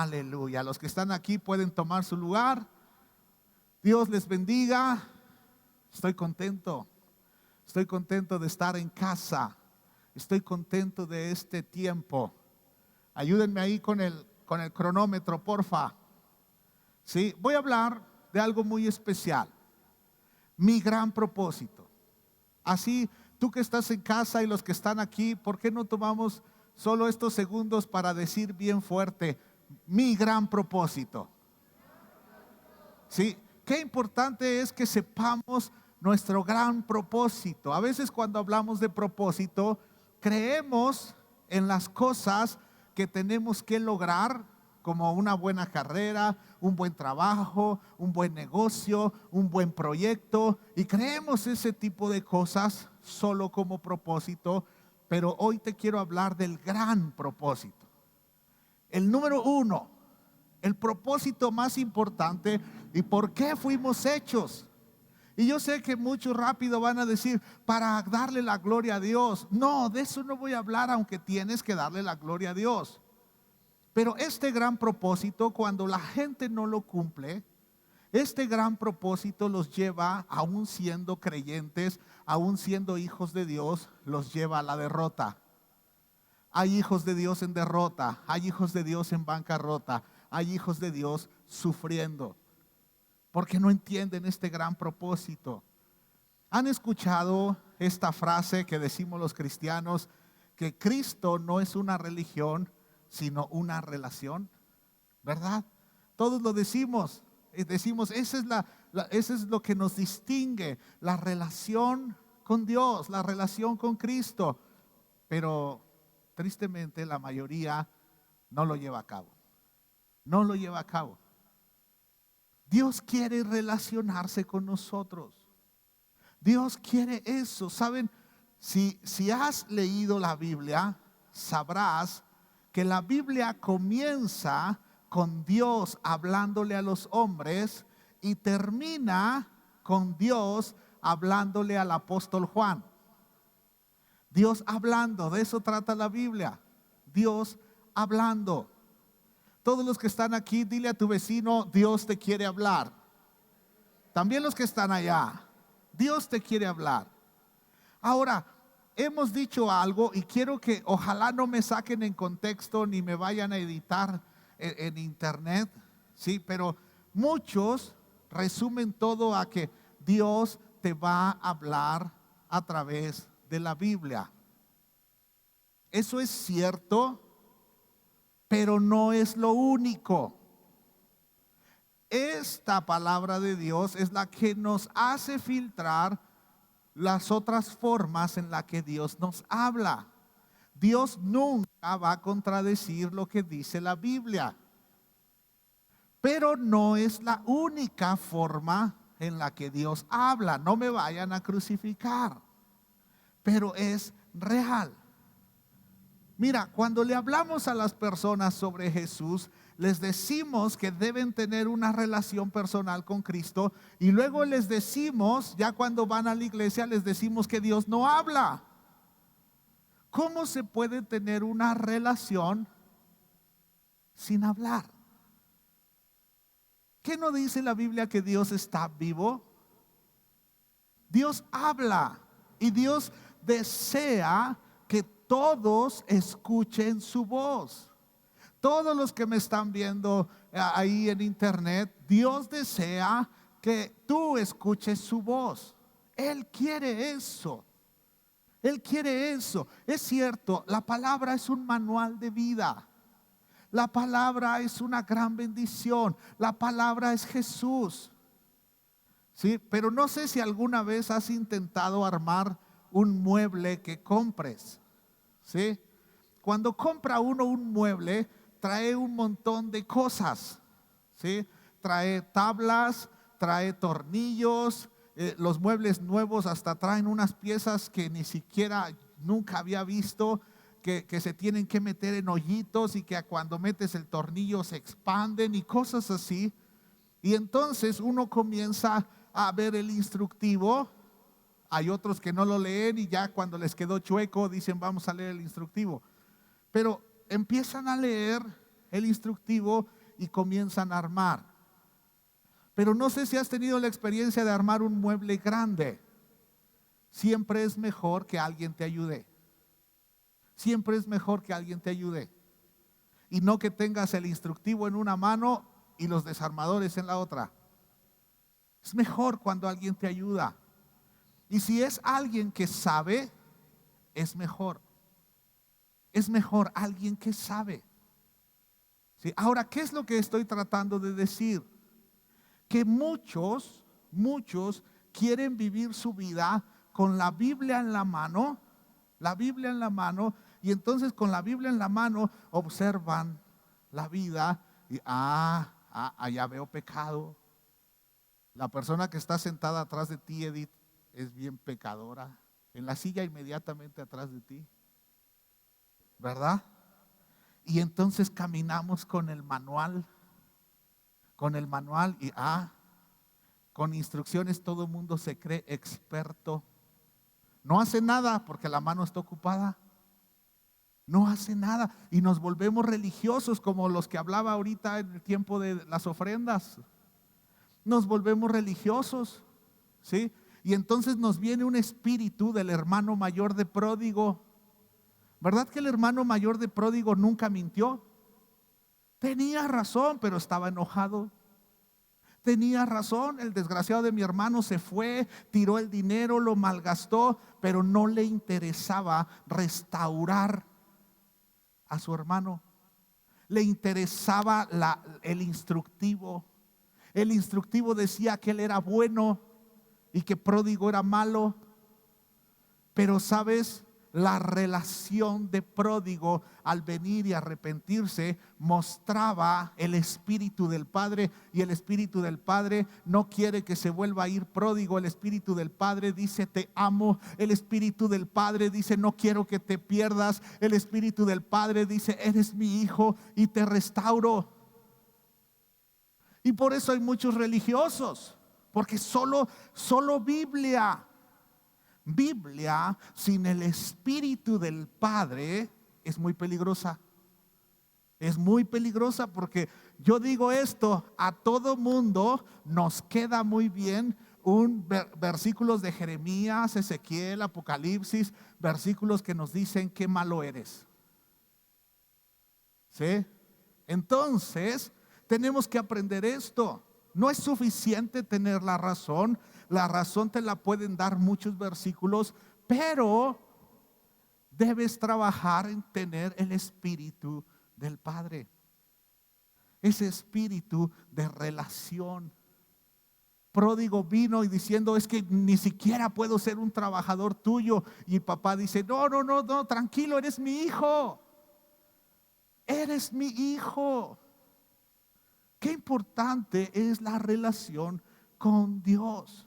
Aleluya. Los que están aquí pueden tomar su lugar. Dios les bendiga. Estoy contento. Estoy contento de estar en casa. Estoy contento de este tiempo. Ayúdenme ahí con el cronómetro, porfa. Sí, voy a hablar de algo muy especial. Mi gran propósito. Así, tú que estás en casa y los que están aquí, ¿por qué no tomamos solo estos segundos para decir bien fuerte, mi gran propósito? Sí, qué importante es que sepamos nuestro gran propósito. A veces cuando hablamos de propósito, creemos en las cosas que tenemos que lograr, como una buena carrera, un buen trabajo, un buen negocio, un buen proyecto, y creemos ese tipo de cosas solo como propósito. Pero hoy te quiero hablar del gran propósito. El número uno, el propósito más importante y por qué fuimos hechos. Y yo sé que muchos rápido van a decir, para darle la gloria a Dios. No, de eso no voy a hablar, aunque tienes que darle la gloria a Dios. Pero este gran propósito, cuando la gente no lo cumple, este gran propósito los lleva, aún siendo creyentes, aún siendo hijos de Dios, los lleva a la derrota. Hay hijos de Dios en derrota, hay hijos de Dios en bancarrota, hay hijos de Dios sufriendo, porque no entienden este gran propósito. ¿Han escuchado esta frase que decimos los cristianos, que Cristo no es una religión, sino una relación? ¿Verdad? Todos lo decimos. Decimos, esa es lo que nos distingue, la relación con Dios, la relación con Cristo. Pero tristemente la mayoría no lo lleva a cabo. No lo lleva a cabo. Dios quiere relacionarse con nosotros. Dios quiere eso. ¿Saben? Si has leído la Biblia, sabrás que la Biblia comienza con Dios hablándole a los hombres y termina con Dios hablándole al apóstol Juan. Dios hablando, de eso trata la Biblia. Dios hablando. Todos los que están aquí, dile a tu vecino, Dios te quiere hablar. También los que están allá, Dios te quiere hablar. Ahora, hemos dicho algo y quiero que ojalá no me saquen en contexto ni me vayan a editar en internet, sí, pero muchos resumen todo a que Dios te va a hablar a través de la Biblia. Eso es cierto, pero no es lo único. Esta palabra de Dios es la que nos hace filtrar las otras formas en las que Dios nos habla. Dios nunca va a contradecir lo que dice la Biblia, pero no es la única forma en la que Dios habla. No me vayan a crucificar, pero es real. Mira, cuando le hablamos a las personas sobre Jesús, les decimos que deben tener una relación personal con Cristo, y luego les decimos, ya cuando van a la iglesia, les decimos que Dios no habla. ¿Cómo se puede tener una relación sin hablar? ¿Qué no dice la Biblia que Dios está vivo? Dios habla y Dios desea que todos escuchen su voz. Todos los que me están viendo ahí en internet, Dios desea que tú escuches su voz. Él quiere eso. Él quiere eso. Es cierto, la palabra es un manual de vida. La palabra es una gran bendición. La palabra es Jesús. ¿Sí? Pero no sé si alguna vez has intentado armar un mueble que compres. ¿Sí? Cuando compra uno un mueble, trae un montón de cosas. ¿Sí? Trae tablas, trae tornillos. Los muebles nuevos hasta traen unas piezas que ni siquiera nunca había visto, que se tienen que meter en hoyitos y que cuando metes el tornillo se expanden y cosas así. Y entonces uno comienza a ver el instructivo. Hay otros que no lo leen y ya cuando les quedó chueco dicen vamos a leer el instructivo. Pero empiezan a leer el instructivo y comienzan a armar. Pero no sé si has tenido la experiencia de armar un mueble grande. Siempre es mejor que alguien te ayude. Siempre es mejor que alguien te ayude. Y no que tengas el instructivo en una mano y los desarmadores en la otra. Es mejor cuando alguien te ayuda. Y si es alguien que sabe, es mejor. Es mejor alguien que sabe. ¿Sí? Ahora, ¿qué es lo que estoy tratando de decir? Que muchos quieren vivir su vida con la Biblia en la mano, y entonces con la Biblia en la mano observan la vida y allá veo pecado. La persona que está sentada atrás de ti, Edith, es bien pecadora. En la silla inmediatamente atrás de ti, ¿verdad? Y entonces caminamos con el manual y con instrucciones todo el mundo se cree experto. No hace nada porque la mano está ocupada. No hace nada y nos volvemos religiosos como los que hablaba ahorita en el tiempo de las ofrendas. Nos volvemos religiosos, ¿sí? Y entonces nos viene un espíritu del hermano mayor de pródigo. ¿Verdad que el hermano mayor de pródigo nunca mintió? Tenía razón, pero estaba enojado. Tenía razón, el desgraciado de mi hermano se fue, tiró el dinero, lo malgastó, pero no le interesaba restaurar a su hermano. Le interesaba el instructivo. El instructivo decía que él era bueno y que pródigo era malo. Pero sabes, la relación de pródigo al venir y arrepentirse mostraba el espíritu del Padre, y el espíritu del Padre no quiere que se vuelva a ir pródigo. El espíritu del Padre dice te amo. El espíritu del Padre dice no quiero que te pierdas. El espíritu del Padre dice eres mi hijo y te restauro. Y por eso hay muchos religiosos, porque solo Biblia sin el espíritu del Padre es muy peligrosa. Es muy peligrosa porque yo digo esto, a todo mundo nos queda muy bien versículos de Jeremías, Ezequiel, Apocalipsis, versículos que nos dicen qué malo eres. ¿Sí? Entonces, tenemos que aprender esto. No es suficiente tener la razón te la pueden dar muchos versículos, pero debes trabajar en tener el espíritu del Padre, ese espíritu de relación. Pródigo vino y diciendo es que ni siquiera puedo ser un trabajador tuyo, y papá dice no, tranquilo, eres mi hijo. Eres mi hijo. Qué importante es la relación con Dios.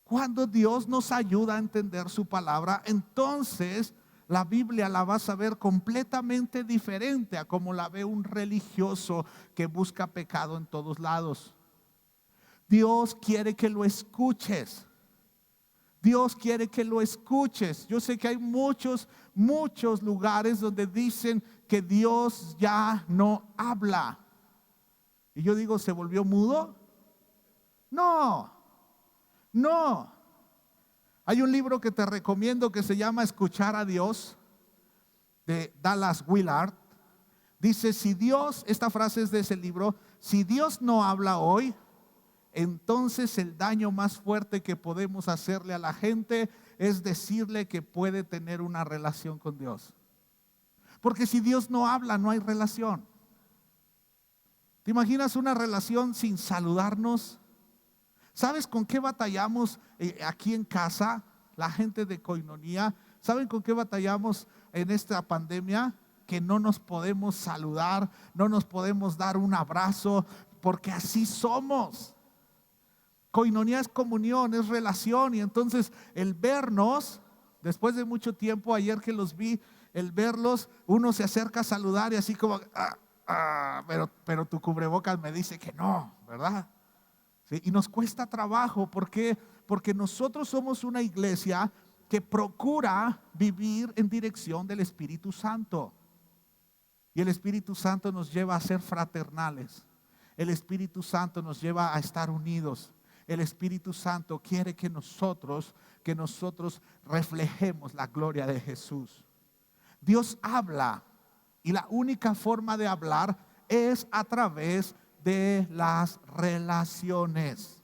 Cuando Dios nos ayuda a entender su palabra, entonces la Biblia la vas a ver completamente diferente a como la ve un religioso que busca pecado en todos lados. Dios quiere que lo escuches. Dios quiere que lo escuches. Yo sé que hay muchos lugares donde dicen que Dios ya no habla. Y yo digo, ¿se volvió mudo? No. Hay un libro que te recomiendo que se llama Escuchar a Dios, de Dallas Willard. Dice, esta frase es de ese libro: si Dios no habla hoy, entonces el daño más fuerte que podemos hacerle a la gente es decirle que puede tener una relación con Dios. Porque si Dios no habla, no hay relación. ¿Te imaginas una relación sin saludarnos? ¿Sabes con qué batallamos aquí en casa, la gente de Koinonía? ¿Saben con qué batallamos en esta pandemia? Que no nos podemos saludar, no nos podemos dar un abrazo, porque así somos. Koinonía es comunión, es relación, y entonces el vernos, después de mucho tiempo, ayer que los vi, el verlos, uno se acerca a saludar y así como, pero tu cubrebocas me dice que no, ¿verdad? ¿Sí? Y nos cuesta trabajo. ¿Por qué? Porque nosotros somos una iglesia que procura vivir en dirección del Espíritu Santo. Y el Espíritu Santo nos lleva a ser fraternales. El Espíritu Santo nos lleva a estar unidos. El Espíritu Santo quiere que nosotros reflejemos la gloria de Jesús. Dios habla, y la única forma de hablar es a través de las relaciones.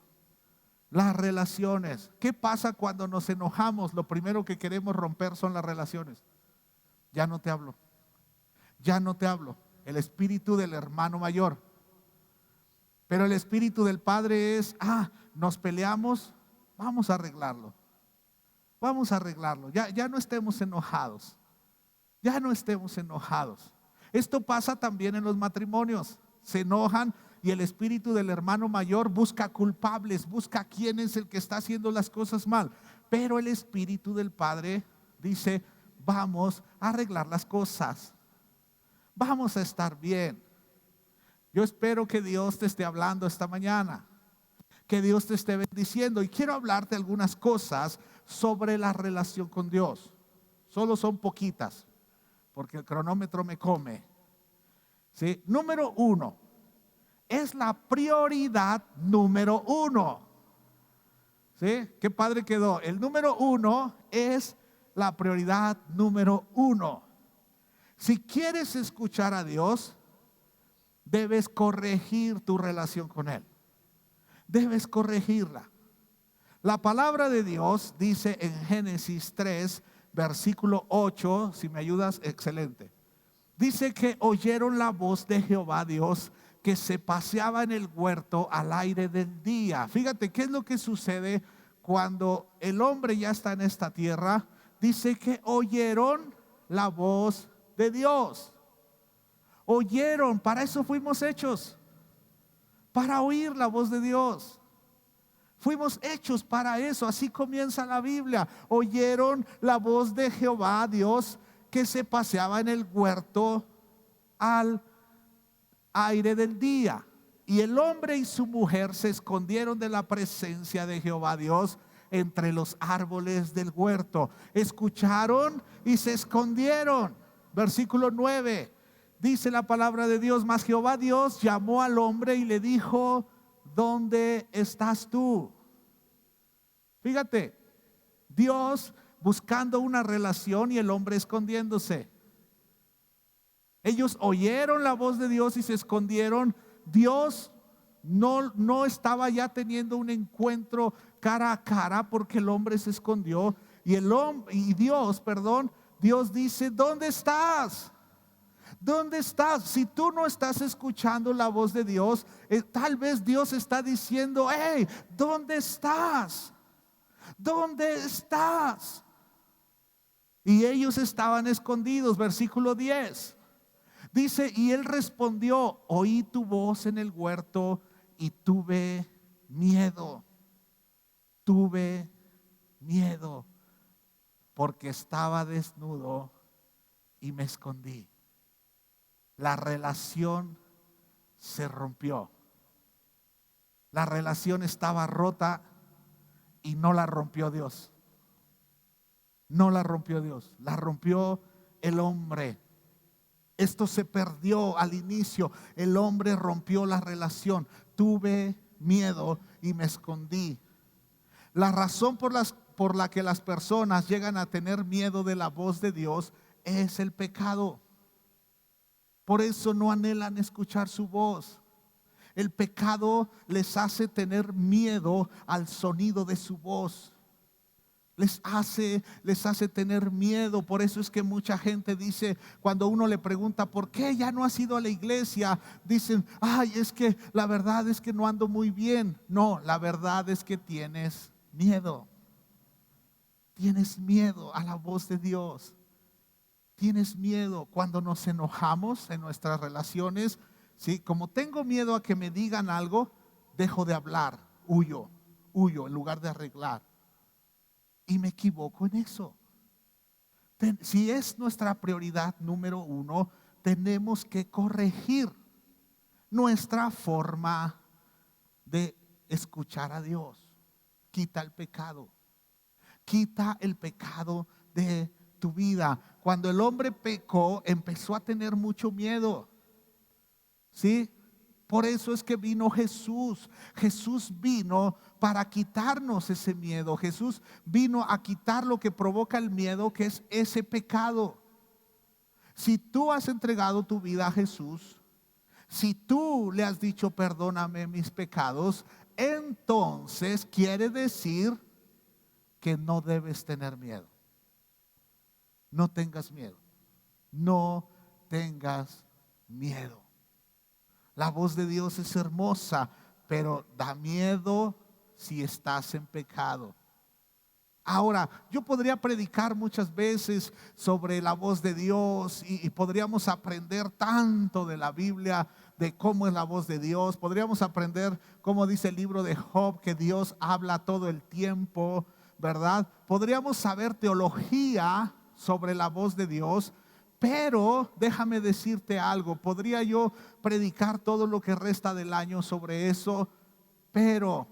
Las relaciones. ¿Qué pasa cuando nos enojamos? Lo primero que queremos romper son las relaciones. Ya no te hablo. Ya no te hablo. El espíritu del hermano mayor. Pero el espíritu del padre es, nos peleamos, vamos a arreglarlo. Vamos a arreglarlo. Ya no estemos enojados. Ya no estemos enojados. Esto pasa también en los matrimonios. Se enojan y el espíritu del hermano mayor busca culpables, busca quién es el que está haciendo las cosas mal. Pero el espíritu del padre dice, vamos a arreglar las cosas. Vamos a estar bien. Yo espero que Dios te esté hablando esta mañana, que Dios te esté bendiciendo, y quiero hablarte algunas cosas sobre la relación con Dios. Solo son poquitas, porque el cronómetro me come. ¿Sí? Número 1, es la prioridad número 1. ¿Sí? Qué padre quedó. El número 1 es la prioridad número 1. Si quieres escuchar a Dios, debes corregir tu relación con Él. Debes corregirla. La palabra de Dios dice en Génesis 3, versículo 8, si me ayudas, excelente. Dice que oyeron la voz de Jehová Dios que se paseaba en el huerto al aire del día. Fíjate, ¿qué es lo que sucede cuando el hombre ya está en esta tierra? Dice que oyeron la voz de Dios. Oyeron, para eso fuimos hechos, para oír la voz de Dios. Fuimos hechos para eso. Así comienza la Biblia. Oyeron la voz de Jehová Dios que se paseaba en el huerto al aire del día. Y el hombre y su mujer se escondieron de la presencia de Jehová Dios entre los árboles del huerto. Escucharon y se escondieron. Versículo 9. Dice la palabra de Dios: mas Jehová Dios llamó al hombre y le dijo: ¿dónde estás tú? Fíjate, Dios buscando una relación y el hombre escondiéndose. Ellos oyeron la voz de Dios y se escondieron. Dios no estaba ya teniendo un encuentro cara a cara porque el hombre se escondió. Y Dios dice: ¿dónde estás? ¿Dónde estás? Si tú no estás escuchando la voz de Dios, tal vez Dios está diciendo: hey, ¿dónde estás? ¿Dónde estás? Y ellos estaban escondidos. Versículo 10 dice: y él respondió: oí tu voz en el huerto y tuve miedo. Tuve miedo porque estaba desnudo y me escondí. La relación se rompió. La relación estaba rota y no la rompió Dios. No la rompió Dios, la rompió el hombre. Esto se perdió al inicio. El hombre rompió la relación. Tuve miedo y me escondí. La razón por la que las personas llegan a tener miedo de la voz de Dios es el pecado. Por eso no anhelan escuchar su voz. El pecado les hace tener miedo al sonido de su voz. Les hace tener miedo. Por eso es que mucha gente dice, cuando uno le pregunta ¿por qué ya no has ido a la iglesia? Dicen: ay, es que la verdad es que no ando muy bien. No, la verdad es que tienes miedo. Tienes miedo a la voz de Dios. Tienes miedo cuando nos enojamos en nuestras relaciones. ¿Sí? Como tengo miedo a que me digan algo, dejo de hablar, huyo en lugar de arreglar. Y me equivoco en eso. Si es nuestra prioridad número 1, tenemos que corregir nuestra forma de escuchar a Dios. Quita el pecado. Quita el pecado de tu vida. Cuando el hombre pecó, empezó a tener mucho miedo. ¿Sí? Por eso es que vino Jesús. Jesús vino para quitarnos ese miedo. Jesús vino a quitar lo que provoca el miedo, que es ese pecado. Si tú has entregado tu vida a Jesús, si tú le has dicho perdóname mis pecados, entonces quiere decir que no debes tener miedo. No tengas miedo. No tengas miedo. La voz de Dios es hermosa, pero da miedo si estás en pecado. Ahora, yo podría predicar muchas veces sobre la voz de Dios y podríamos aprender tanto de la Biblia, de cómo es la voz de Dios. Podríamos aprender cómo dice el libro de Job, que Dios habla todo el tiempo, ¿verdad? Podríamos saber teología sobre la voz de Dios, pero déjame decirte algo. Podría yo predicar todo lo que resta del año sobre eso, pero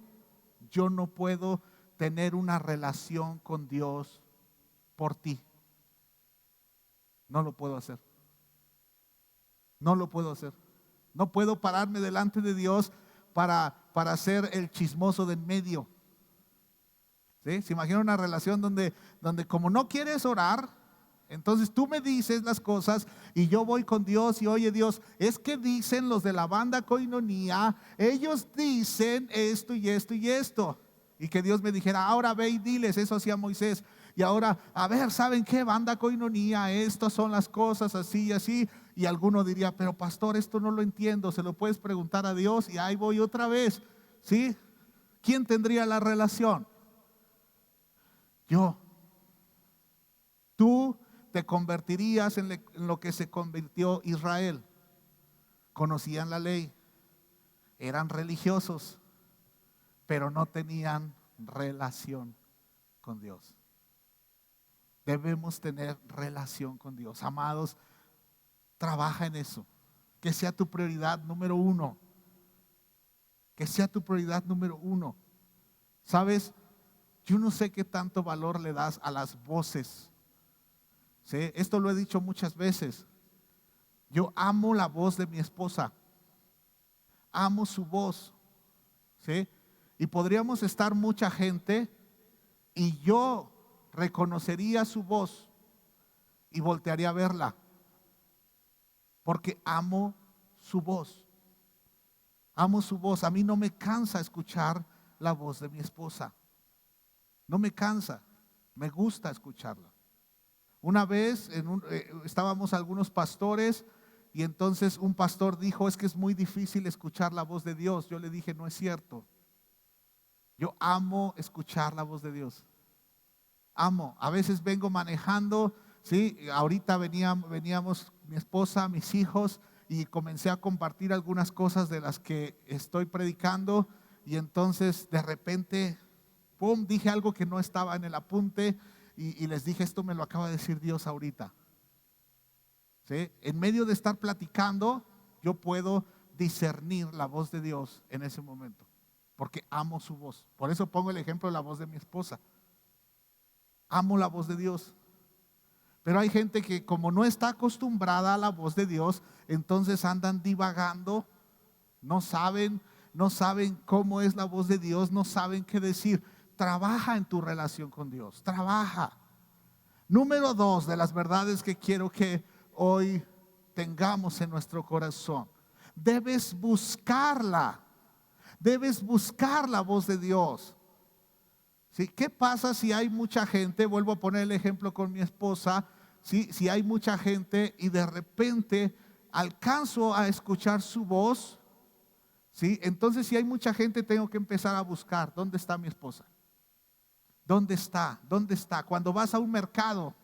yo no puedo tener una relación con Dios por ti. No lo puedo hacer. No lo puedo hacer. No puedo pararme delante de Dios para ser el chismoso de en medio. ¿Sí? ¿Se imagina una relación donde como no quieres orar, entonces tú me dices las cosas y yo voy con Dios y oye Dios, es que dicen los de la banda Koinonía, ellos dicen esto y esto y esto. Y que Dios me dijera, ahora ve y diles, eso hacía Moisés. Y ahora, a ver, ¿saben qué? Banda Koinonía, estas son las cosas así y así. Y alguno diría, pero pastor, esto no lo entiendo. Se lo puedes preguntar a Dios y ahí voy otra vez. ¿Sí? ¿Quién tendría la relación? Yo. Tú te convertirías en lo que se convirtió Israel. Conocían la ley, eran religiosos, pero no tenían relación con Dios. Debemos tener relación con Dios. Amados, trabaja en eso. Que sea tu prioridad número uno. Que sea tu prioridad número uno. ¿Sabes? Yo no sé qué tanto valor le das a las voces. ¿Sí? Esto lo he dicho muchas veces. Yo amo la voz de mi esposa. Amo su voz. ¿Sí? Y podríamos estar mucha gente y yo reconocería su voz y voltearía a verla. Porque amo su voz. Amo su voz. A mí no me cansa escuchar la voz de mi esposa. No me cansa. Me gusta escucharla. Una vez estábamos algunos pastores y entonces un pastor dijo, es que es muy difícil escuchar la voz de Dios. Yo le dije, no es cierto. Yo amo escuchar la voz de Dios. Amo. A veces vengo manejando, ¿sí? Ahorita veníamos mi esposa, mis hijos, y comencé a compartir algunas cosas de las que estoy predicando, y entonces de repente, pum, dije algo que no estaba en el apunte, y les dije, esto me lo acaba de decir Dios ahorita. ¿Sí? En medio de estar platicando, yo puedo discernir la voz de Dios en ese momento. Porque amo su voz. Por eso pongo el ejemplo de la voz de mi esposa. Amo la voz de Dios. Pero hay gente que como no está acostumbrada a la voz de Dios, entonces andan divagando, no saben cómo es la voz de Dios, no saben qué decir. Trabaja en tu relación con Dios, trabaja. Número 2 de las verdades que quiero que hoy tengamos en nuestro corazón. Debes buscarla. Debes buscar la voz de Dios. ¿Sí? ¿Qué pasa si hay mucha gente? Vuelvo a poner el ejemplo con mi esposa. ¿Sí? Si hay mucha gente y de repente alcanzo a escuchar su voz, ¿sí? Entonces si hay mucha gente tengo que empezar a buscar. ¿Dónde está mi esposa? ¿Dónde está? ¿Dónde está? Cuando vas a un mercado,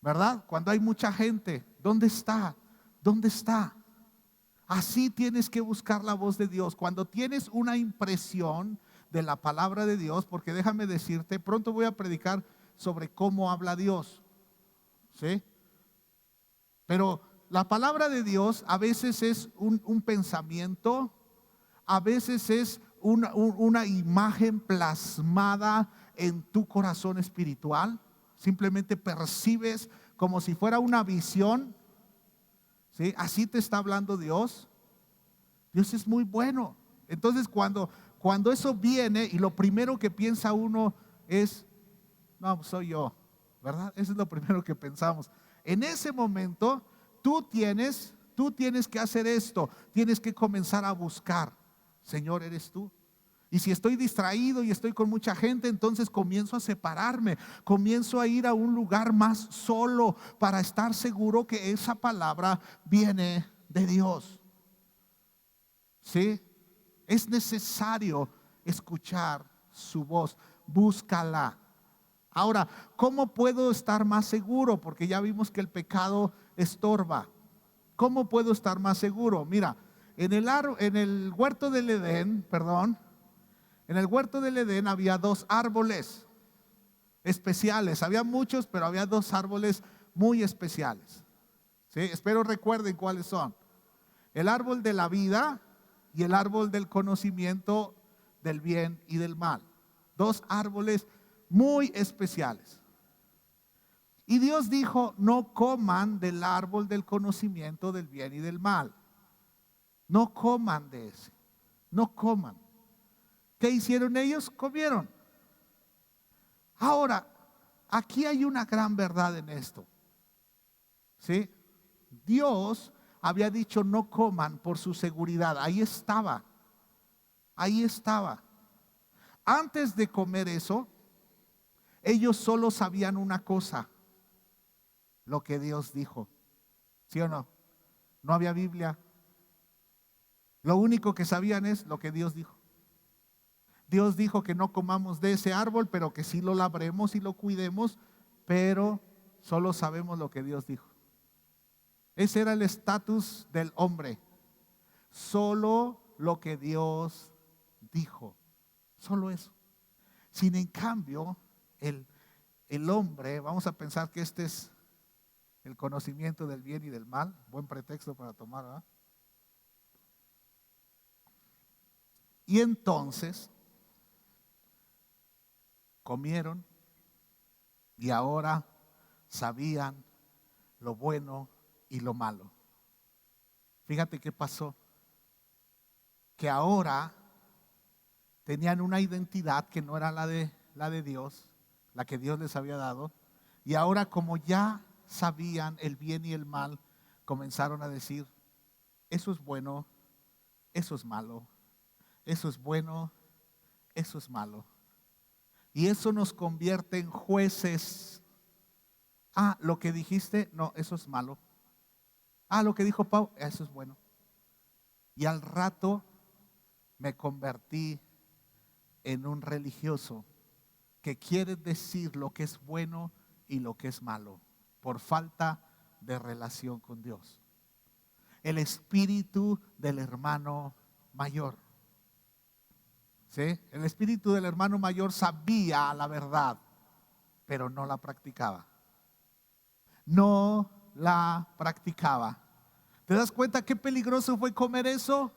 ¿verdad? Cuando hay mucha gente, ¿dónde está? ¿Dónde está? Así tienes que buscar la voz de Dios. Cuando tienes una impresión de la palabra de Dios, porque déjame decirte, pronto voy a predicar sobre cómo habla Dios, ¿sí? Pero la palabra de Dios a veces es un pensamiento, a veces es una imagen plasmada en tu corazón espiritual, simplemente percibes como si fuera una visión, ¿sí? Así te está hablando Dios. Dios es muy bueno. Entonces cuando eso viene y lo primero que piensa uno es, no, pues soy yo, ¿verdad? Eso es lo primero que pensamos. En ese momento tú tienes que hacer esto, tienes que comenzar a buscar, Señor, ¿eres tú? Y si estoy distraído y estoy con mucha gente, entonces comienzo a separarme, comienzo a ir a un lugar más solo para estar seguro que esa palabra viene de Dios. ¿Sí? Es necesario escuchar su voz, búscala. Ahora, ¿cómo puedo estar más seguro? Porque ya vimos que el pecado estorba. ¿Cómo puedo estar más seguro? Mira, en el huerto del Edén, en el huerto del Edén había dos árboles especiales. Había muchos, pero había dos árboles muy especiales. ¿Sí? Espero recuerden cuáles son. El árbol de la vida y el árbol del conocimiento del bien y del mal. Dos árboles muy especiales. Y Dios dijo, no coman del árbol del conocimiento del bien y del mal. No coman de ese. No coman. ¿Qué hicieron ellos? Comieron. Ahora, aquí hay una gran verdad en esto. ¿Sí? Dios había dicho no coman por su seguridad. Ahí estaba. Ahí estaba. Antes de comer eso, ellos solo sabían una cosa: lo que Dios dijo. ¿Sí o no? No había Biblia. Lo único que sabían es lo que Dios dijo. Dios dijo que no comamos de ese árbol, pero que sí lo labremos y lo cuidemos, pero solo sabemos lo que Dios dijo. Ese era el estatus del hombre. Solo lo que Dios dijo. Solo eso. Sin en cambio, el hombre, vamos a pensar que este es el conocimiento del bien y del mal. Buen pretexto para tomar, ¿verdad? Y entonces comieron y ahora sabían lo bueno y lo malo. Fíjate qué pasó. Que ahora tenían una identidad que no era la de Dios, la que Dios les había dado. Y ahora, como ya sabían el bien y el mal, comenzaron a decir, eso es bueno, eso es malo, eso es bueno, eso es malo. Y eso nos convierte en jueces. Ah, lo que dijiste, no, eso es malo. Ah, lo que dijo Pau, eso es bueno. Y al rato me convertí en un religioso que quiere decir lo que es bueno y lo que es malo por falta de relación con Dios. El espíritu del hermano mayor. ¿Sí? El espíritu del hermano mayor sabía la verdad, pero no la practicaba. No la practicaba. ¿Te das cuenta qué peligroso fue comer eso?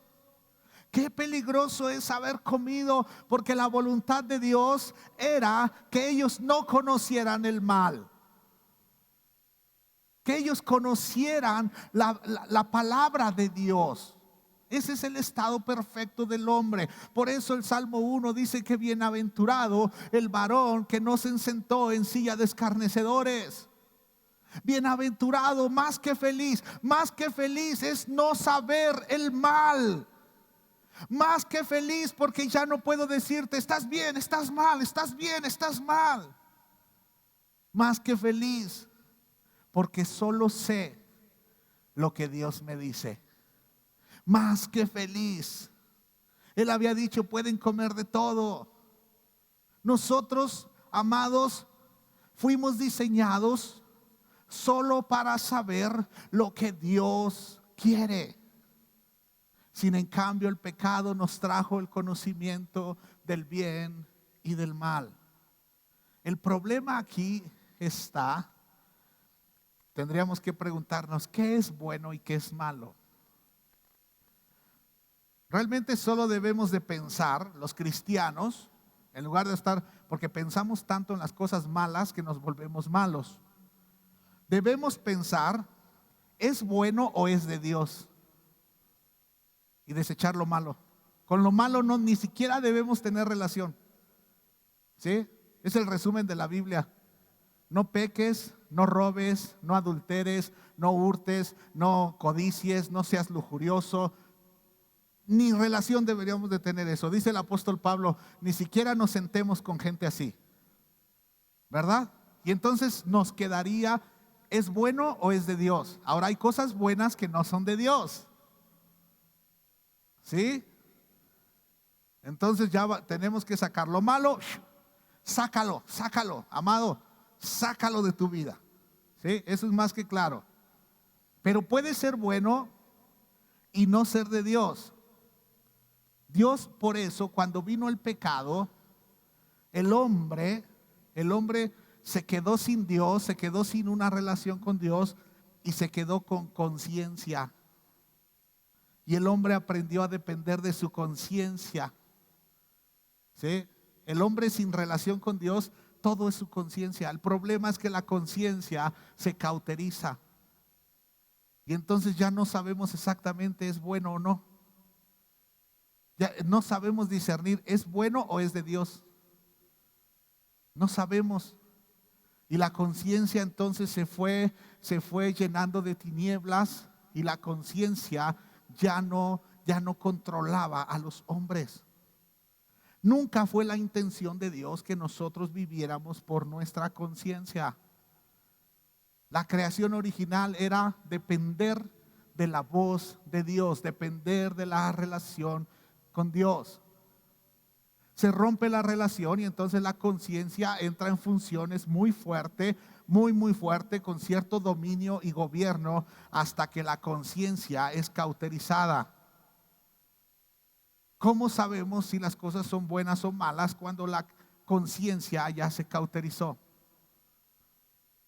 Qué peligroso es haber comido, porque la voluntad de Dios era que ellos no conocieran el mal, que ellos conocieran la palabra de Dios. Ese es el estado perfecto del hombre. Por eso el Salmo 1 dice que bienaventurado el varón que no se sentó en silla de escarnecedores. Bienaventurado, más que feliz es no saber el mal. Más que feliz, porque ya no puedo decirte estás bien, estás mal, estás bien, estás mal. Más que feliz, porque solo sé lo que Dios me dice. Más que feliz. Él había dicho pueden comer de todo. Nosotros, amados, fuimos diseñados solo para saber lo que Dios quiere. Sin en cambio el pecado nos trajo el conocimiento del bien y del mal. El problema aquí está, tendríamos que preguntarnos qué es bueno y qué es malo. Realmente solo debemos de pensar, los cristianos, En lugar de estar, porque pensamos tanto en las cosas malas que nos volvemos malos. Debemos pensar, ¿es bueno o es de Dios? Y desechar lo malo. Con lo malo no, ni siquiera debemos tener relación. ¿Sí? Es el resumen de la Biblia. No peques, no robes, no adulteres, no hurtes, no codicies, no seas lujurioso. Ni relación deberíamos de tener eso. Dice el apóstol Pablo, ni siquiera nos sentemos con gente así, ¿verdad? Y entonces nos quedaría, ¿es bueno o es de Dios? Ahora hay cosas buenas que no son de Dios, ¿sí? Entonces ya tenemos que sacar lo malo. Sácalo, amado, sácalo de tu vida, ¿sí? Eso es más que claro. Pero puede ser bueno y no ser de Dios. Dios, por eso, cuando vino el pecado, el hombre se quedó sin Dios, se quedó sin una relación con Dios y se quedó con conciencia. Y el hombre aprendió a depender de su conciencia, ¿sí? El hombre sin relación con Dios, todo es su conciencia. El problema es que la conciencia se cauteriza. Y entonces ya no sabemos exactamente es bueno o no. Ya no sabemos discernir, ¿es bueno o es de Dios? No sabemos. Y la conciencia entonces se fue llenando de tinieblas, y la conciencia ya no controlaba a los hombres. Nunca fue la intención de Dios que nosotros viviéramos por nuestra conciencia. La creación original era depender de la voz de Dios, depender de la relación con Dios. Se rompe la relación y entonces la conciencia entra en funciones muy fuerte, muy fuerte, con cierto dominio y gobierno, hasta que la conciencia es cauterizada. ¿Cómo sabemos si las cosas son buenas o malas cuando la conciencia ya se cauterizó?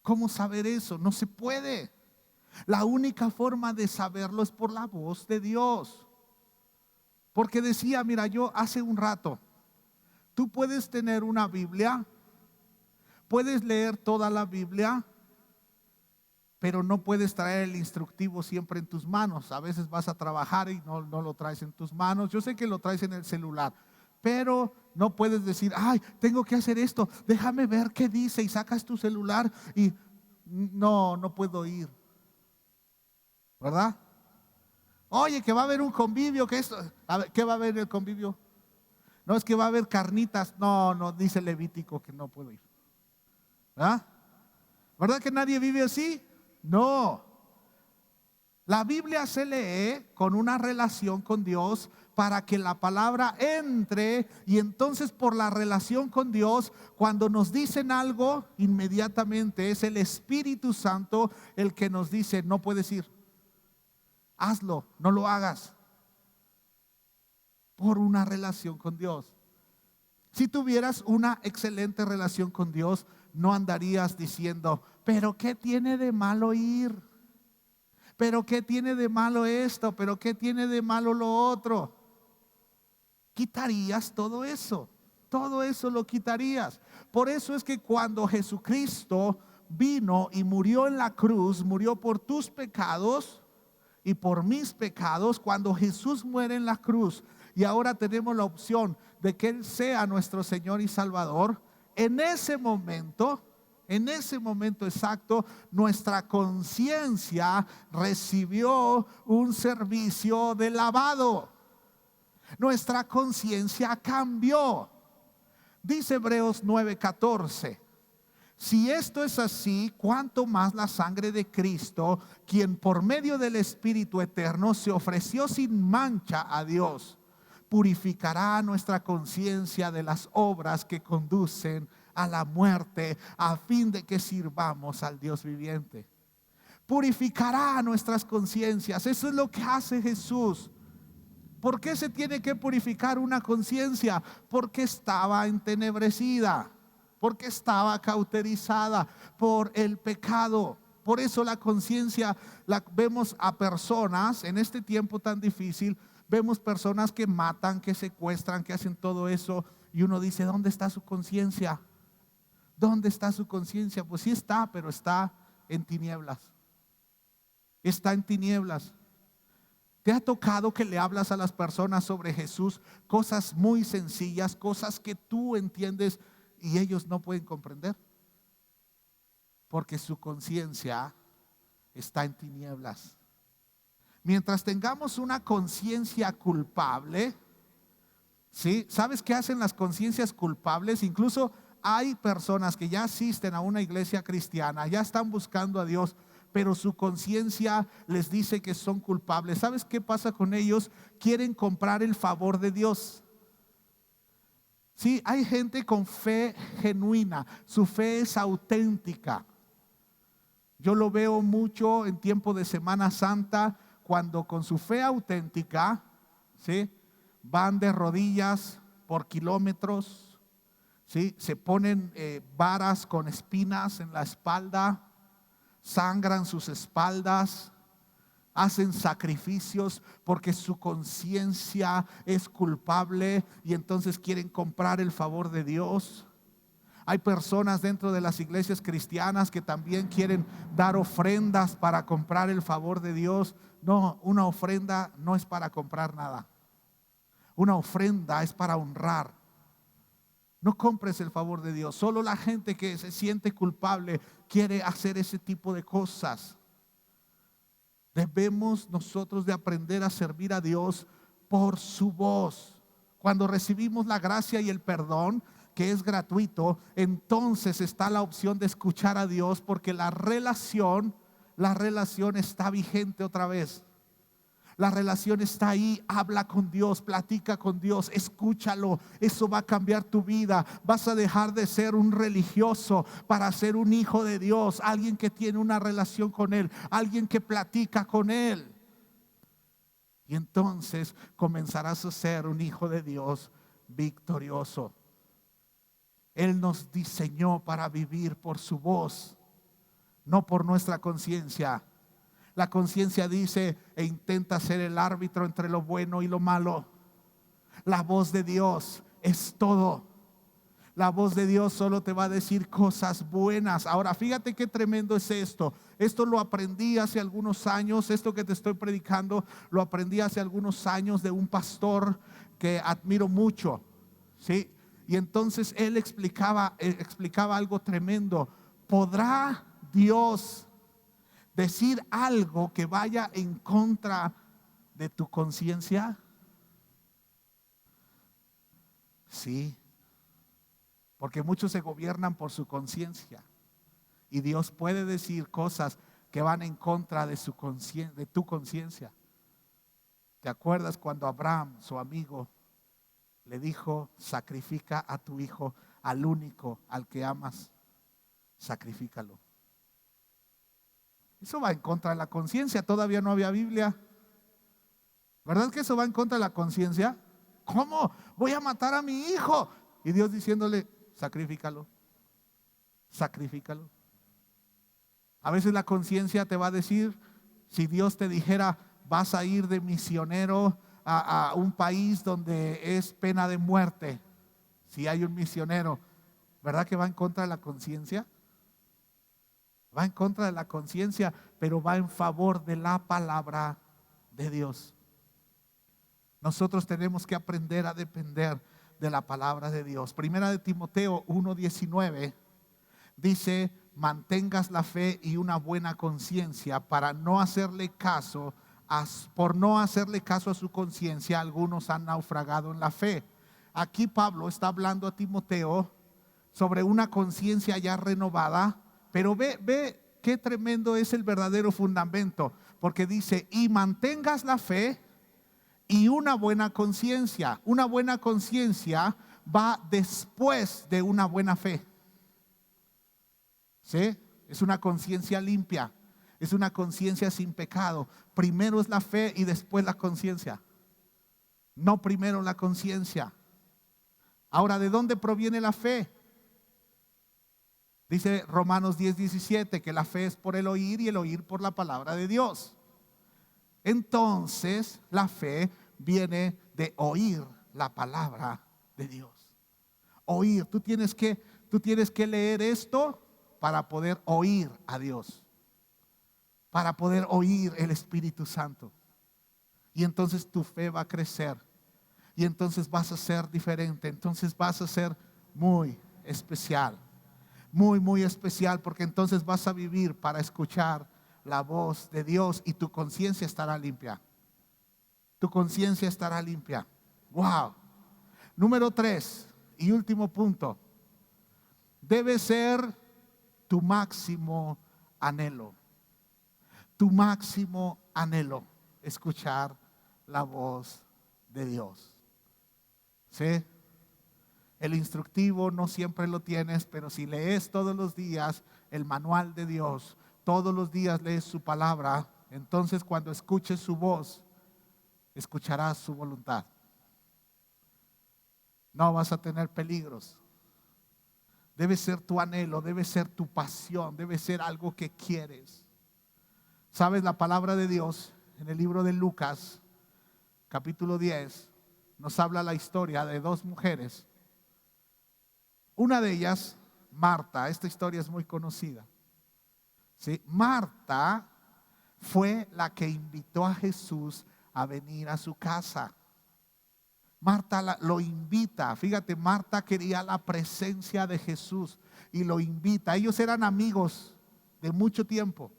¿Cómo saber eso? No se puede. La única forma de saberlo es por la voz de Dios. Porque decía, mira, yo hace un rato, tú puedes tener una Biblia, puedes leer toda la Biblia, pero no puedes traer el instructivo siempre en tus manos. A veces vas a trabajar y no lo traes en tus manos. Yo sé que lo traes en el celular, pero no puedes decir, ay, tengo que hacer esto, déjame ver qué dice, y sacas tu celular y no puedo ir, ¿verdad? Oye, que va a haber un convivio, que esto, a ver, ¿qué va a haber en el convivio? No, es que va a haber carnitas. No, dice Levítico que no puedo ir, ¿verdad? ¿Verdad que nadie vive así? No. La Biblia se lee con una relación con Dios para que la palabra entre, y entonces por la relación con Dios, cuando nos dicen algo, inmediatamente es el Espíritu Santo el que nos dice, no puedes ir, hazlo, no lo hagas, por una relación con Dios. Si tuvieras una excelente relación con Dios, no andarías diciendo, pero ¿qué tiene de malo ir? ¿Pero qué tiene de malo esto? ¿Pero qué tiene de malo lo otro? Quitarías todo eso lo quitarías. Por eso es que cuando Jesucristo vino y murió en la cruz, murió por tus pecados y por mis pecados. Cuando Jesús muere en la cruz y ahora tenemos la opción de que Él sea nuestro Señor y Salvador, en ese momento exacto, nuestra conciencia recibió un servicio de lavado. Nuestra conciencia cambió. Dice Hebreos 9:14. Si esto es así, ¿cuánto más la sangre de Cristo, quien por medio del Espíritu eterno se ofreció sin mancha a Dios, purificará nuestra conciencia de las obras que conducen a la muerte, a fin de que sirvamos al Dios viviente? Purificará nuestras conciencias. Eso es lo que hace Jesús. ¿Por qué se tiene que purificar una conciencia? Porque estaba entenebrecida, porque estaba cauterizada por el pecado. Por eso la conciencia, la vemos a personas en este tiempo tan difícil, vemos personas que matan, que secuestran, que hacen todo eso, y uno dice, ¿dónde está su conciencia? ¿Dónde está su conciencia? Pues sí está, pero está en tinieblas. Está en tinieblas. ¿Te ha tocado que le hablas a las personas sobre Jesús? Cosas muy sencillas, cosas que tú entiendes y ellos no pueden comprender. Porque su conciencia está en tinieblas. Mientras tengamos una conciencia culpable, ¿sí? ¿Sabes qué hacen las conciencias culpables? Incluso hay personas que ya asisten a una iglesia cristiana, ya están buscando a Dios, pero su conciencia les dice que son culpables. ¿Sabes qué pasa con ellos? Quieren comprar el favor de Dios. Sí, hay gente con fe genuina, su fe es auténtica. Yo lo veo mucho en tiempo de Semana Santa, cuando con su fe auténtica, ¿sí?, van de rodillas por kilómetros, ¿sí?, se ponen varas con espinas en la espalda, sangran sus espaldas, hacen sacrificios porque su conciencia es culpable y entonces quieren comprar el favor de Dios. Hay personas dentro de las iglesias cristianas que también quieren dar ofrendas para comprar el favor de Dios. No, una ofrenda no es para comprar nada. Una ofrenda es para honrar. No compres el favor de Dios. Solo la gente que se siente culpable quiere hacer ese tipo de cosas. Debemos nosotros de aprender a servir a Dios por su voz. Cuando recibimos la gracia y el perdón, que es gratuito, entonces está la opción de escuchar a Dios, porque la relación está vigente otra vez. La relación está ahí. Habla con Dios, platica con Dios, escúchalo. Eso va a cambiar tu vida. Vas a dejar de ser un religioso para ser un hijo de Dios, alguien que tiene una relación con Él, alguien que platica con Él. Y entonces comenzarás a ser un hijo de Dios victorioso. Él nos diseñó para vivir por su voz, no por nuestra conciencia. La conciencia dice e intenta ser el árbitro entre lo bueno y lo malo. La voz de Dios es todo. La voz de Dios solo te va a decir cosas buenas. Ahora, fíjate qué tremendo es esto. Esto lo aprendí hace algunos años. Esto que te estoy predicando lo aprendí hace algunos años de un pastor que admiro mucho, ¿sí? Y entonces él explicaba algo tremendo. ¿Podrá Dios decir algo que vaya en contra de tu conciencia? Sí, porque muchos se gobiernan por su conciencia. Y Dios puede decir cosas que van en contra de tu conciencia. ¿Te acuerdas cuando Abraham, su amigo, le dijo: sacrifica a tu hijo, al único, al que amas, sacrifícalo? Eso va en contra de la conciencia. Todavía no había Biblia. ¿Verdad que eso va en contra de la conciencia? ¿Cómo? Voy a matar a mi hijo. Y Dios diciéndole: sacrifícalo, sacrifícalo. A veces la conciencia te va a decir, si Dios te dijera: vas a ir de misionero a un país donde es pena de muerte, si hay un misionero, ¿verdad que va en contra de la conciencia? Va en contra de la conciencia, pero va en favor de la palabra de Dios. Nosotros tenemos que aprender a depender de la palabra de Dios. Primera de Timoteo 1:19 dice: mantengas la fe y una buena conciencia, por no hacerle caso a su conciencia, algunos han naufragado en la fe. Aquí Pablo está hablando a Timoteo sobre una conciencia ya renovada, pero ve qué tremendo es el verdadero fundamento, porque dice: y mantengas la fe y una buena conciencia. Una buena conciencia va después de una buena fe. ¿Sí? Es una conciencia limpia, es una conciencia sin pecado. Primero es la fe y después la conciencia, no primero la conciencia. Ahora, ¿de dónde proviene la fe? Dice Romanos 10:17 que la fe es por el oír y el oír por la palabra de Dios. Entonces la fe viene de oír la palabra de Dios. oír. Tú tienes que leer esto para poder oír a Dios, para poder oír el Espíritu Santo. Y entonces tu fe va a crecer. Y entonces vas a ser diferente. Entonces vas a ser muy especial. Muy, muy especial, porque entonces vas a vivir para escuchar la voz de Dios y tu conciencia estará limpia. Tu conciencia estará limpia. Wow. Número 3 y último punto. Debe ser tu máximo anhelo. Tu máximo anhelo, escuchar la voz de Dios. ¿Sí? El instructivo no siempre lo tienes, pero si lees todos los días el manual de Dios, todos los días lees su palabra, entonces cuando escuches su voz, escucharás su voluntad. No vas a tener peligros. Debe ser tu anhelo, debe ser tu pasión, debe ser algo que quieres. ¿Sabes? La palabra de Dios en el libro de Lucas, capítulo 10, nos habla la historia de dos mujeres. Una de ellas, Marta, esta historia es muy conocida. ¿Sí? Marta fue la que invitó a Jesús a venir a su casa. Marta lo invita. Fíjate, Marta quería la presencia de Jesús y lo invita. Ellos eran amigos de mucho tiempo.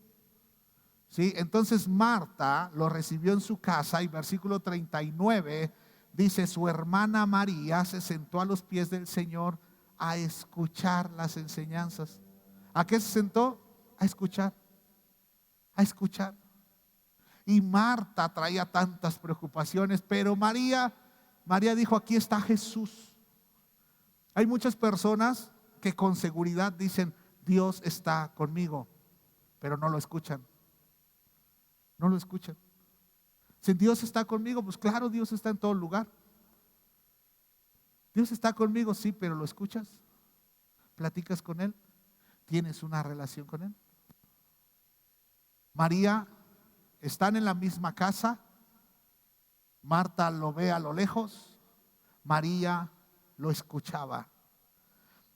¿Sí? Entonces Marta lo recibió en su casa y versículo 39 dice: su hermana María se sentó a los pies del Señor a escuchar las enseñanzas. ¿A qué se sentó? A escuchar. A escuchar. Y Marta traía tantas preocupaciones, pero María dijo: aquí está Jesús. Hay muchas personas que con seguridad dicen: Dios está conmigo, pero no lo escuchan. No lo escuchan. Si Dios está conmigo, pues claro, Dios está en todo lugar. Dios está conmigo, sí, pero ¿lo escuchas? ¿Platicas con Él? ¿Tienes una relación con Él? María, están en la misma casa. Marta lo ve a lo lejos. María lo escuchaba.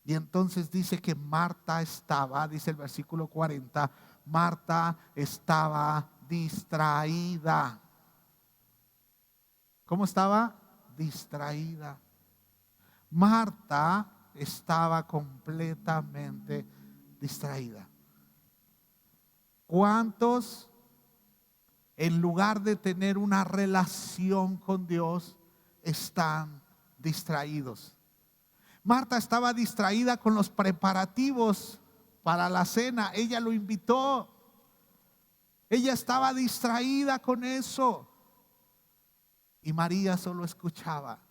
Y entonces dice que Marta estaba, dice el versículo 40, Marta estaba distraída. ¿Cómo estaba? Distraída. Marta estaba completamente distraída. ¿Cuántos, en lugar de tener una relación con Dios, están distraídos? Marta estaba distraída con los preparativos para la cena. Ella lo invitó. Ella estaba distraída con eso. Y María solo escuchaba.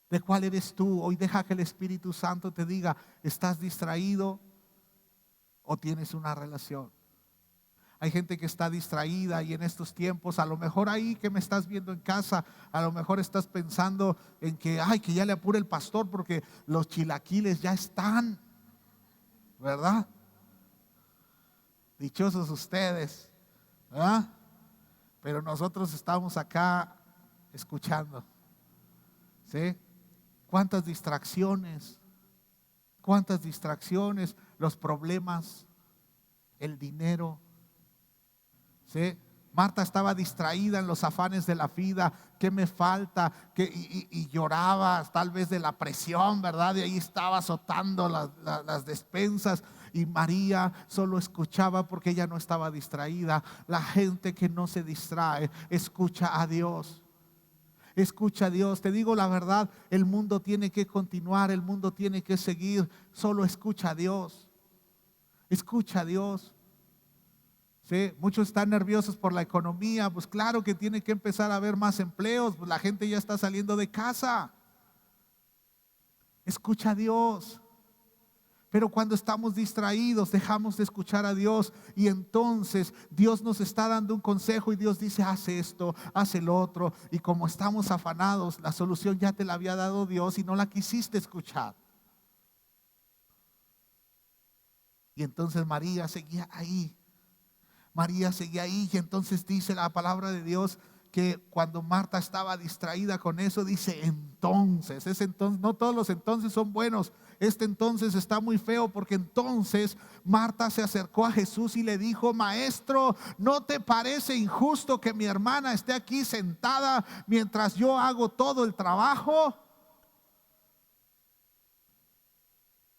¿De cuál eres tú? Hoy deja que el Espíritu Santo te diga: ¿estás distraído o tienes una relación? Hay gente que está distraída y en estos tiempos, a lo mejor ahí que me estás viendo en casa, a lo mejor estás pensando en que ya le apure el pastor porque los chilaquiles ya están, ¿verdad? Dichosos ustedes, ¿verdad? Pero nosotros estamos acá escuchando. ¿Sí? ¿Cuántas distracciones? ¿Cuántas distracciones? Los problemas, el dinero. ¿Sí? Marta estaba distraída en los afanes de la vida. ¿Qué me falta? Y lloraba tal vez de la presión, ¿verdad? Y ahí estaba azotando las despensas. Y María solo escuchaba porque ella no estaba distraída. La gente que no se distrae escucha a Dios. Escucha a Dios. Te digo la verdad, el mundo tiene que continuar, el mundo tiene que seguir. Solo escucha a Dios. Escucha a Dios. ¿Sí? Muchos están nerviosos por la economía. Pues claro que tiene que empezar a haber más empleos. Pues la gente ya está saliendo de casa. Escucha a Dios. Pero cuando estamos distraídos, dejamos de escuchar a Dios. Y entonces Dios nos está dando un consejo y Dios dice: haz esto, haz el otro. Y como estamos afanados, la solución ya te la había dado Dios y no la quisiste escuchar. Y entonces María seguía ahí. María seguía ahí. Y entonces dice la palabra de Dios que cuando Marta estaba distraída con eso, dice entonces, ese entonces, no todos los entonces son buenos, este entonces está muy feo, porque entonces Marta se acercó a Jesús y le dijo: Maestro, ¿no te parece injusto que mi hermana esté aquí sentada mientras yo hago todo el trabajo?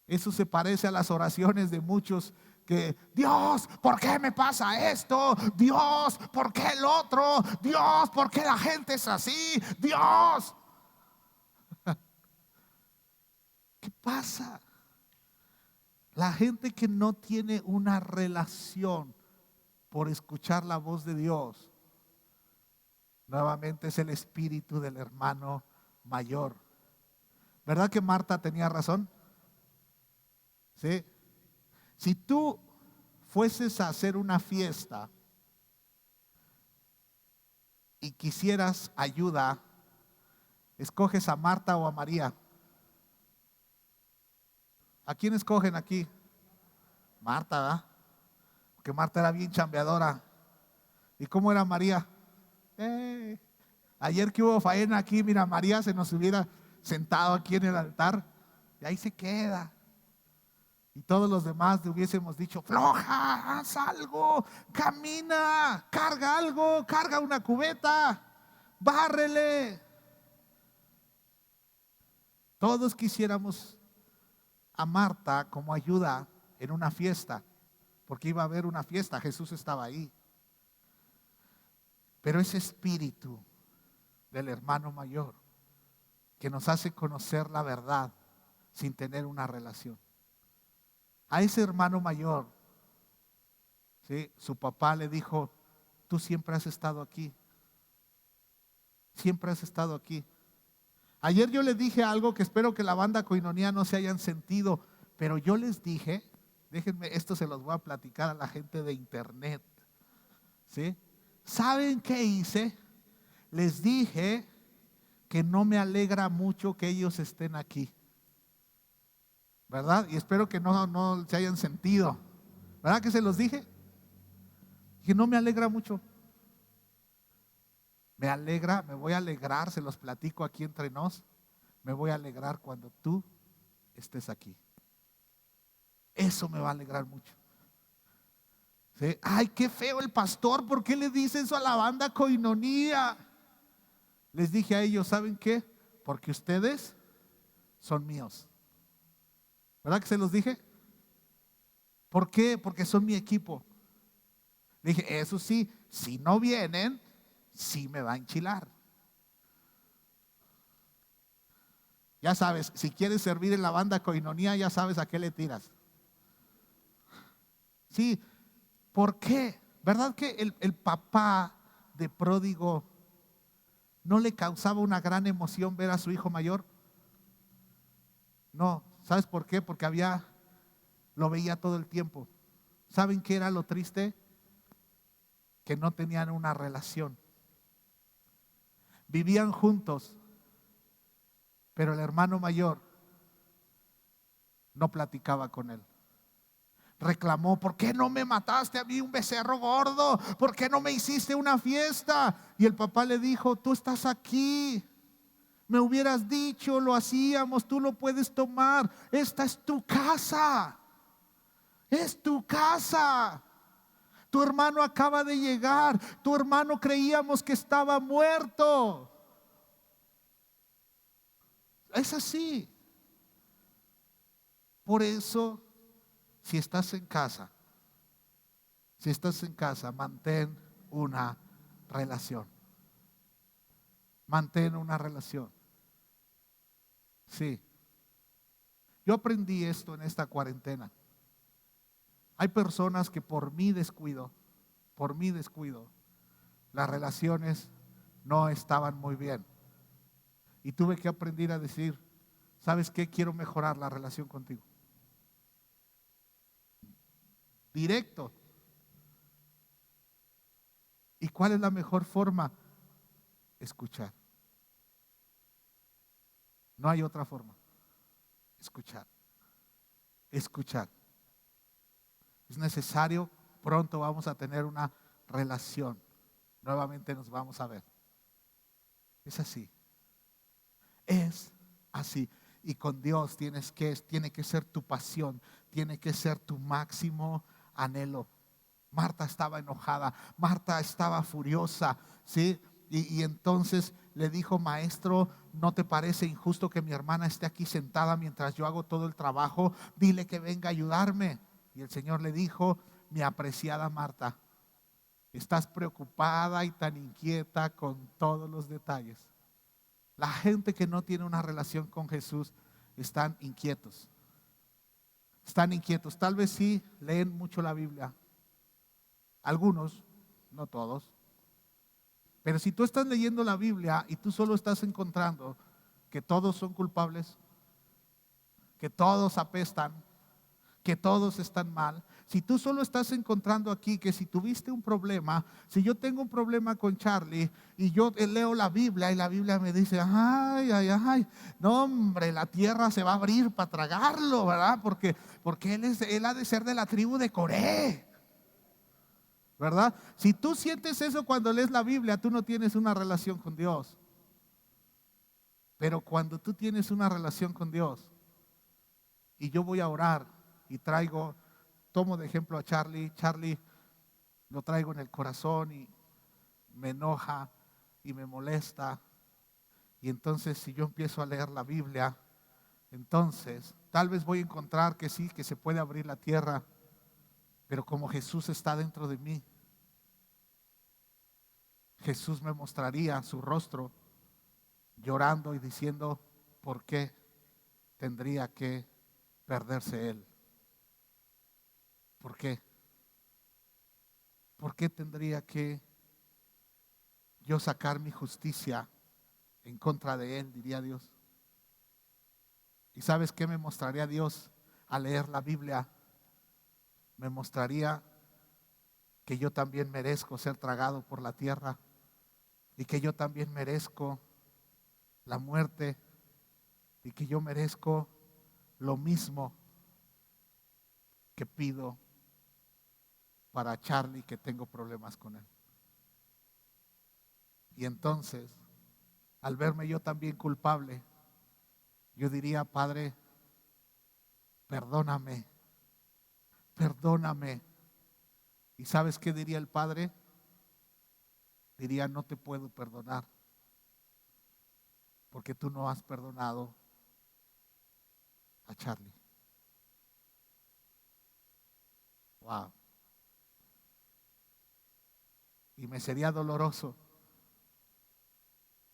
Eso se parece a las oraciones de muchos que: Dios, ¿por qué me pasa esto? Dios, ¿por qué el otro? Dios, ¿por qué la gente es así? Dios, ¿qué pasa? La gente que no tiene una relación por escuchar la voz de Dios, nuevamente es el espíritu del hermano mayor. ¿Verdad que Marta tenía razón? ¿Sí? Si tú fueses a hacer una fiesta y quisieras ayuda, ¿escoges a Marta o a María? ¿A quién escogen aquí? Marta, ¿verdad? Porque Marta era bien chambeadora. ¿Y cómo era María? Eh, Ayer que hubo faena aquí, mira, María se nos hubiera sentado aquí en el altar y ahí se queda. Y todos los demás le hubiésemos dicho: floja, haz algo, camina, carga algo, carga una cubeta, bárrele. Todos quisiéramos a Marta como ayuda en una fiesta, porque iba a haber una fiesta, Jesús estaba ahí. Pero ese espíritu del hermano mayor que nos hace conocer la verdad sin tener una relación. A ese hermano mayor, ¿sí?, su papá le dijo: tú siempre has estado aquí, siempre has estado aquí. Ayer yo les dije algo que espero que la banda Koinonia no se hayan sentido, pero yo les dije, déjenme, esto se los voy a platicar a la gente de internet, ¿sí? ¿Saben qué hice? Les dije que no me alegra mucho que ellos estén aquí, ¿verdad? Y espero que no se hayan sentido, ¿verdad que se los dije? Que no me alegra mucho. Me alegra, me voy a alegrar, se los platico aquí entre nos. Me voy a alegrar cuando tú estés aquí. Eso me va a alegrar mucho. ¿Sí? Ay, qué feo el pastor, ¿por qué le dice eso a la banda Koinonia? Les dije a ellos: ¿saben qué? Porque ustedes son míos. ¿Verdad que se los dije? ¿Por qué? Porque son mi equipo. Le dije: eso sí, si no vienen, sí me va a enchilar. Ya sabes, si quieres servir en la banda Koinonia, ya sabes a qué le tiras. Sí, ¿por qué? ¿Verdad que el papá de Pródigo no le causaba una gran emoción ver a su hijo mayor? No, ¿sabes por qué? Porque lo veía todo el tiempo. ¿Saben qué era lo triste? Que no tenían una relación. Vivían juntos, pero el hermano mayor no platicaba con él. Reclamó: ¿por qué no me mataste a mí un becerro gordo? ¿Por qué no me hiciste una fiesta? Y el papá le dijo: tú estás aquí, me hubieras dicho, lo hacíamos, tú lo puedes tomar. Esta es tu casa, es tu casa. Tu hermano acaba de llegar, tu hermano creíamos que estaba muerto. Es así. Por eso, si estás en casa, mantén una relación. Mantén una relación. Sí. Yo aprendí esto en esta cuarentena. Hay personas que por mi descuido, las relaciones no estaban muy bien. Y tuve que aprender a decir: ¿sabes qué? Quiero mejorar la relación contigo. Directo. ¿Y cuál es la mejor forma? Escuchar. No hay otra forma. Escuchar. Escuchar. Es necesario, pronto vamos a tener una relación. Nuevamente nos vamos a ver. Es así. Es así. Y con Dios tiene que ser tu pasión, tiene que ser tu máximo anhelo. Marta estaba enojada, Marta estaba furiosa, ¿sí? Y entonces le dijo: maestro, ¿no te parece injusto que mi hermana esté aquí sentada mientras yo hago todo el trabajo? Dile que venga a ayudarme. Y el Señor le dijo: mi apreciada Marta, estás preocupada y tan inquieta con todos los detalles. La gente que no tiene una relación con Jesús están inquietos. Están inquietos. Tal vez sí leen mucho la Biblia. Algunos, no todos. Pero si tú estás leyendo la Biblia y tú solo estás encontrando que todos son culpables, que todos apestan, que todos están mal, si tú solo estás encontrando aquí que si tuviste un problema, si yo tengo un problema con Charlie y yo leo la Biblia y la Biblia me dice: ay, ay, ay, no hombre, la tierra se va a abrir para tragarlo, ¿verdad? Porque él ha de ser de la tribu de Coré, ¿verdad? Si tú sientes eso cuando lees la Biblia, tú no tienes una relación con Dios. Pero cuando tú tienes una relación con Dios y yo voy a orar y tomo de ejemplo a Charlie lo traigo en el corazón y me enoja y me molesta, y entonces si yo empiezo a leer la Biblia, entonces tal vez voy a encontrar que sí, que se puede abrir la tierra, pero como Jesús está dentro de mí, Jesús me mostraría su rostro llorando y diciendo: ¿por qué tendría que perderse él? ¿Por qué? ¿Por qué tendría que yo sacar mi justicia en contra de él? Diría Dios. ¿Y sabes qué me mostraría Dios al leer la Biblia? Me mostraría que yo también merezco ser tragado por la tierra y que yo también merezco la muerte y que yo merezco lo mismo que pido para Charlie, que tengo problemas con él. Y entonces, al verme yo también culpable, yo diría: Padre, perdóname, perdóname. ¿Y sabes qué diría el Padre? Diría: no te puedo perdonar porque tú no has perdonado a Charlie. Wow. Y me sería doloroso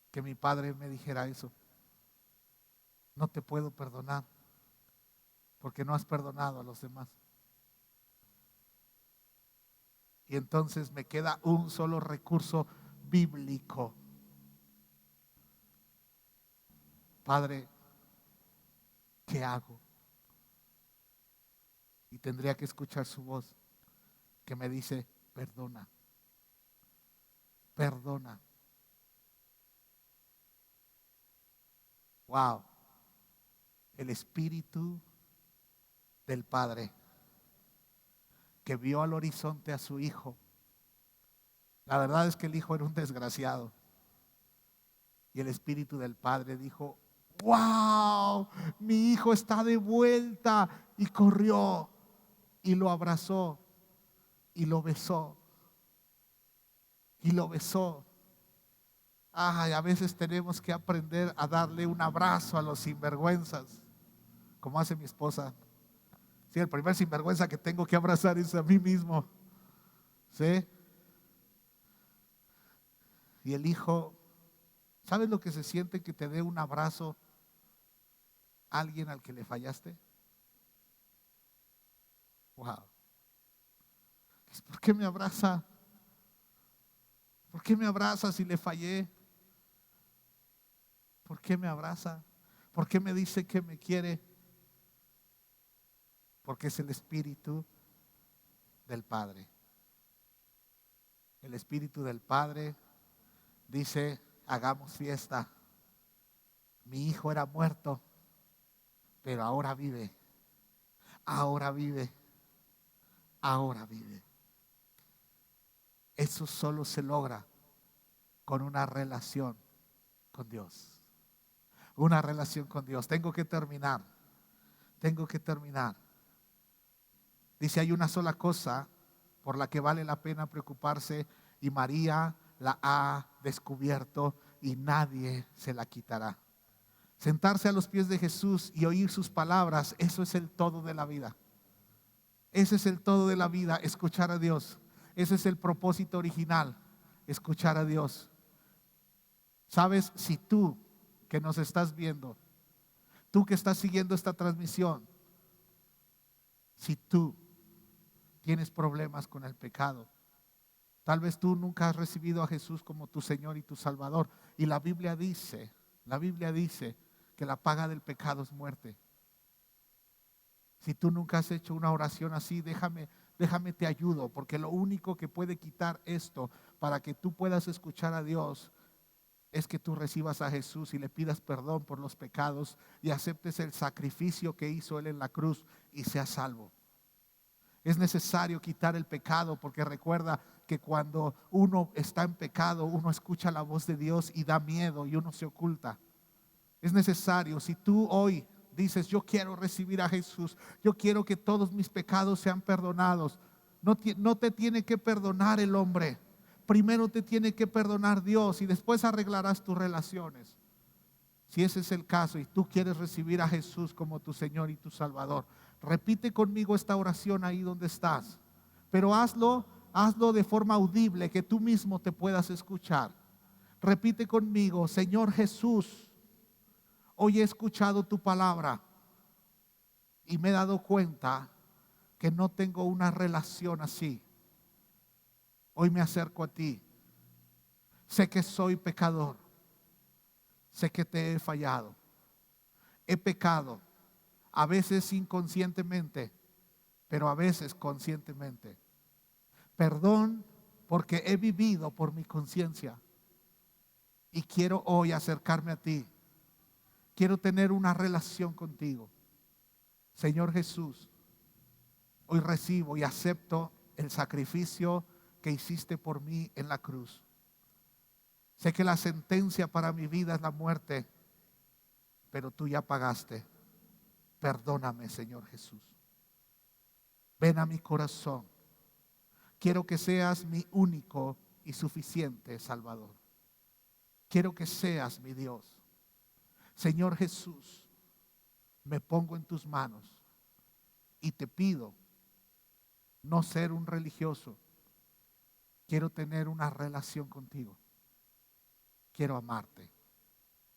que mi padre me dijera eso: no te puedo perdonar porque no has perdonado a los demás. Y entonces me queda un solo recurso bíblico: Padre, ¿qué hago? Y tendría que escuchar su voz que me dice: perdona, perdona. Wow. El Espíritu del Padre, que vio al horizonte a su hijo. La verdad es que el hijo era un desgraciado. Y el Espíritu del Padre dijo: wow, mi hijo está de vuelta. Y corrió y lo abrazó y lo besó y lo besó. Ay, a veces tenemos que aprender a darle un abrazo a los sinvergüenzas, como hace mi esposa. Sí, el primer sinvergüenza que tengo que abrazar es a mí mismo. ¿Sí? Y el hijo, ¿sabes lo que se siente que te dé un abrazo a alguien al que le fallaste? Wow. ¿Por qué me abraza? ¿Por qué me abraza si le fallé? ¿Por qué me abraza? ¿Por qué me dice que me quiere? Porque es el Espíritu del Padre. El Espíritu del Padre dice: hagamos fiesta. Mi hijo era muerto, pero ahora vive. Ahora vive. Ahora vive. Eso solo se logra con una relación con Dios. Una relación con Dios. Tengo que terminar. Dice, hay una sola cosa por la que vale la pena preocuparse y María la ha descubierto y nadie se la quitará. Sentarse a los pies de Jesús y oír sus palabras, eso es el todo de la vida. Ese es el todo de la vida, escuchar a Dios. Ese es el propósito original, escuchar a Dios. Sabes, si tú que nos estás viendo, tú que estás siguiendo esta transmisión, si tú tienes problemas con el pecado, tal vez tú nunca has recibido a Jesús como tu Señor y tu Salvador, y la Biblia dice que la paga del pecado es muerte. Si tú nunca has hecho una oración así, déjame te ayudo, porque lo único que puede quitar esto para que tú puedas escuchar a Dios es que tú recibas a Jesús y le pidas perdón por los pecados y aceptes el sacrificio que hizo Él en la cruz y seas salvo. Es necesario quitar el pecado, porque recuerda que cuando uno está en pecado, uno escucha la voz de Dios y da miedo y uno se oculta. Es necesario, si tú hoy dices, yo quiero recibir a Jesús, yo quiero que todos mis pecados sean perdonados, no te tiene que perdonar el hombre. Primero te tiene que perdonar Dios y después arreglarás tus relaciones. Si ese es el caso y tú quieres recibir a Jesús como tu Señor y tu Salvador, repite conmigo esta oración ahí donde estás. Pero hazlo de forma audible, que tú mismo te puedas escuchar. Repite conmigo: Señor Jesús, hoy he escuchado tu palabra y me he dado cuenta que no tengo una relación así. Hoy me acerco a ti. Sé que soy pecador. Sé que te he fallado. He pecado, a veces inconscientemente, pero a veces conscientemente. Perdón porque he vivido por mi conciencia y quiero hoy acercarme a ti. Quiero tener una relación contigo. Señor Jesús, hoy recibo y acepto el sacrificio que hiciste por mí en la cruz. Sé que la sentencia para mi vida es la muerte, pero tú ya pagaste. Perdóname, Señor Jesús. Ven a mi corazón. Quiero que seas mi único y suficiente Salvador. Quiero que seas mi Dios. Señor Jesús, me pongo en tus manos y te pido no ser un religioso. Quiero tener una relación contigo. Quiero amarte.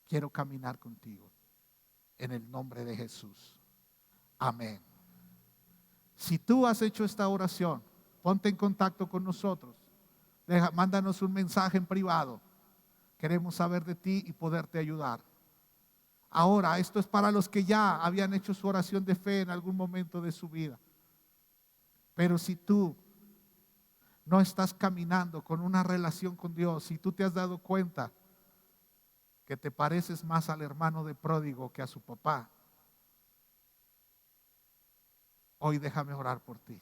Quiero caminar contigo. En el nombre de Jesús. Amén. Si tú has hecho esta oración, ponte en contacto con nosotros. Mándanos un mensaje en privado. Queremos saber de ti y poderte ayudar. Ahora, esto es para los que ya habían hecho su oración de fe en algún momento de su vida. Pero si tú no estás caminando con una relación con Dios, si tú te has dado cuenta que te pareces más al hermano de pródigo que a su papá, hoy déjame orar por ti.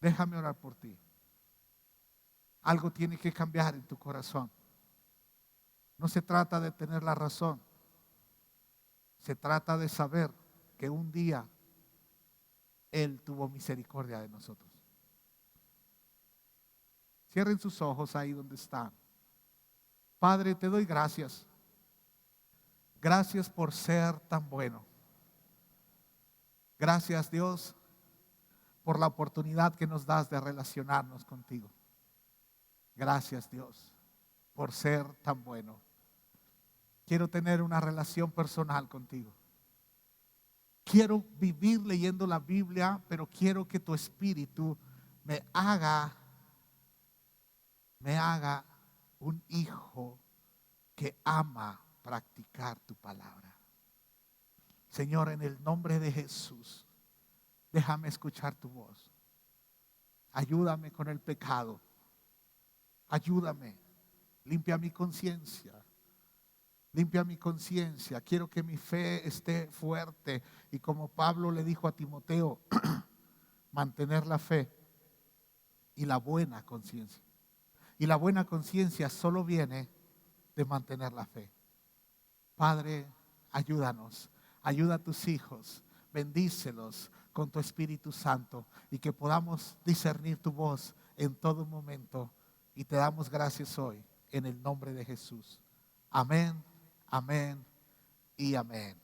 Déjame orar por ti. Algo tiene que cambiar en tu corazón. No se trata de tener la razón. Se trata de saber que un día Él tuvo misericordia de nosotros. Cierren sus ojos ahí donde están. Padre, te doy gracias. Gracias por ser tan bueno. Gracias, Dios, por la oportunidad que nos das de relacionarnos contigo. Gracias, Dios, por ser tan bueno. Quiero tener una relación personal contigo. Quiero vivir leyendo la Biblia, pero quiero que tu Espíritu me haga un hijo que ama practicar tu palabra. Señor, en el nombre de Jesús, déjame escuchar tu voz. Ayúdame con el pecado. Ayúdame. Limpia mi conciencia. Limpia mi conciencia. Quiero que mi fe esté fuerte. Y como Pablo le dijo a Timoteo, mantener la fe y la buena conciencia. Y la buena conciencia solo viene de mantener la fe. Padre, ayúdanos, ayuda a tus hijos, bendícelos con tu Espíritu Santo y que podamos discernir tu voz en todo momento. Y te damos gracias hoy en el nombre de Jesús. Amén, amén y amén.